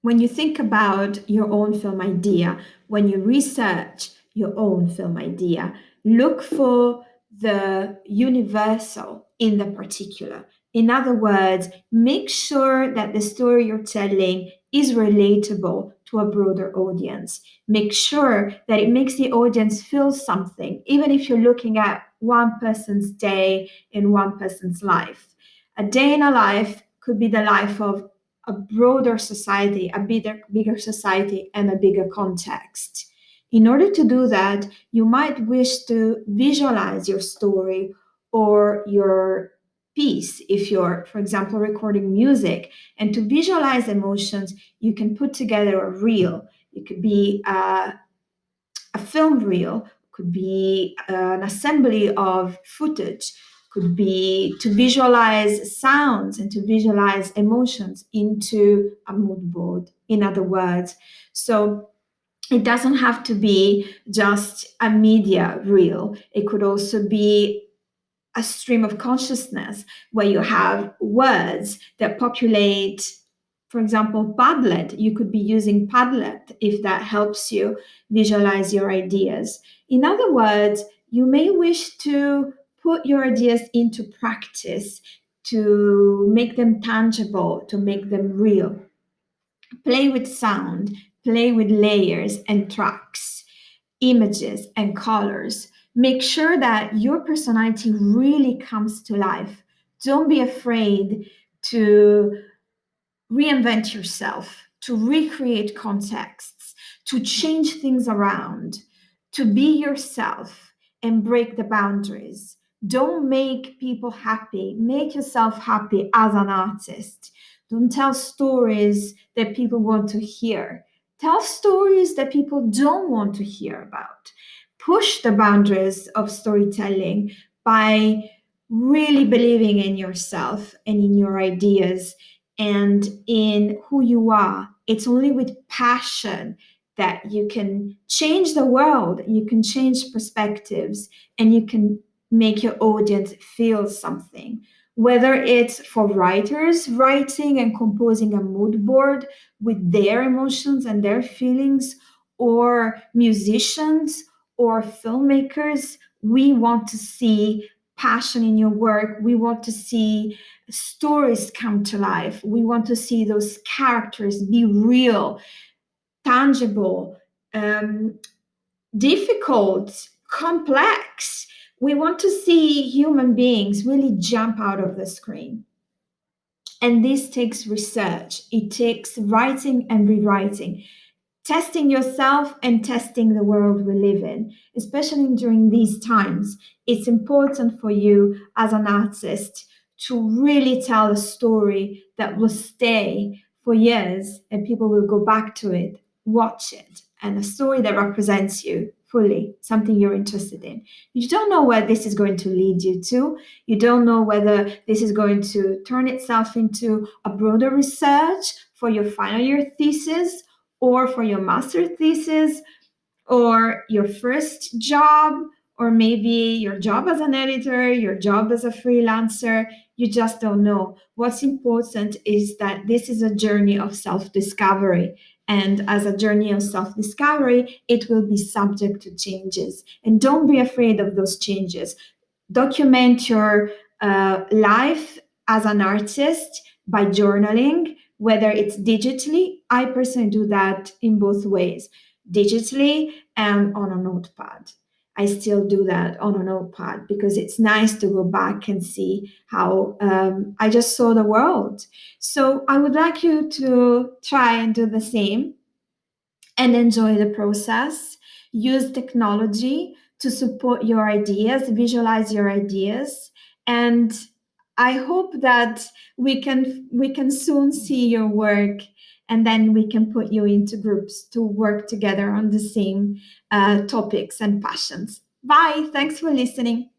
when you think about your own film idea, when you research your own film idea, look for the universal in the particular. In other words, make sure that the story you're telling is relatable to a broader audience. Make sure that it makes the audience feel something, even if you're looking at one person's day in one person's life. A day in a life could be the life of a broader society, a bigger society, and a bigger context. In order to do that, you might wish to visualize your story or your piece if you're, for example, recording music. And to visualize emotions, you can put together a reel. It could be a film reel, could be an assembly of footage, could be to visualize sounds and to visualize emotions into a mood board, in other words. So it doesn't have to be just a media reel. It could also be a stream of consciousness where you have words that populate, for example, Padlet. You could be using Padlet if that helps you visualize your ideas. In other words, you may wish to put your ideas into practice, to make them tangible, to make them real. Play with sound, play with layers and tracks, images and colors. Make sure that your personality really comes to life. Don't be afraid to reinvent yourself, to recreate contexts, to change things around, to be yourself and break the boundaries. Don't make people happy. Make yourself happy as an artist. Don't tell stories that people want to hear. Tell stories that people don't want to hear about. Push the boundaries of storytelling by really believing in yourself and in your ideas and in who you are. It's only with passion that you can change the world, you can change perspectives, and you can make your audience feel something. Whether it's for writers writing and composing a mood board with their emotions and their feelings, or musicians or filmmakers, we want to see passion in your work. We want to see stories come to life. We want to see those characters be real, tangible, um, difficult, complex. We want to see human beings really jump out of the screen. And this takes research, it takes writing and rewriting, testing yourself and testing the world we live in, especially during these times. It's important for you as an artist to really tell a story that will stay for years and people will go back to it, watch it, and a story that represents you fully, something you're interested in. You don't know where this is going to lead you to. You don't know whether this is going to turn itself into a broader research for your final year thesis or for your master thesis or your first job, or maybe your job as an editor, your job as a freelancer. You just don't know. What's important is that this is a journey of self discovery. And as a journey of self discovery, it will be subject to changes. And don't be afraid of those changes. Document your life as an artist by journaling, whether it's digitally. I personally do that in both ways, digitally and on a notepad. I still do that on a notepad because it's nice to go back and see how I just saw the world. So I would like you to try and do the same and enjoy the process. Use technology to support your ideas, visualize your ideas, and I hope that we can soon see your work, and then we can put you into groups to work together on the same topics and passions. Bye. Thanks for listening.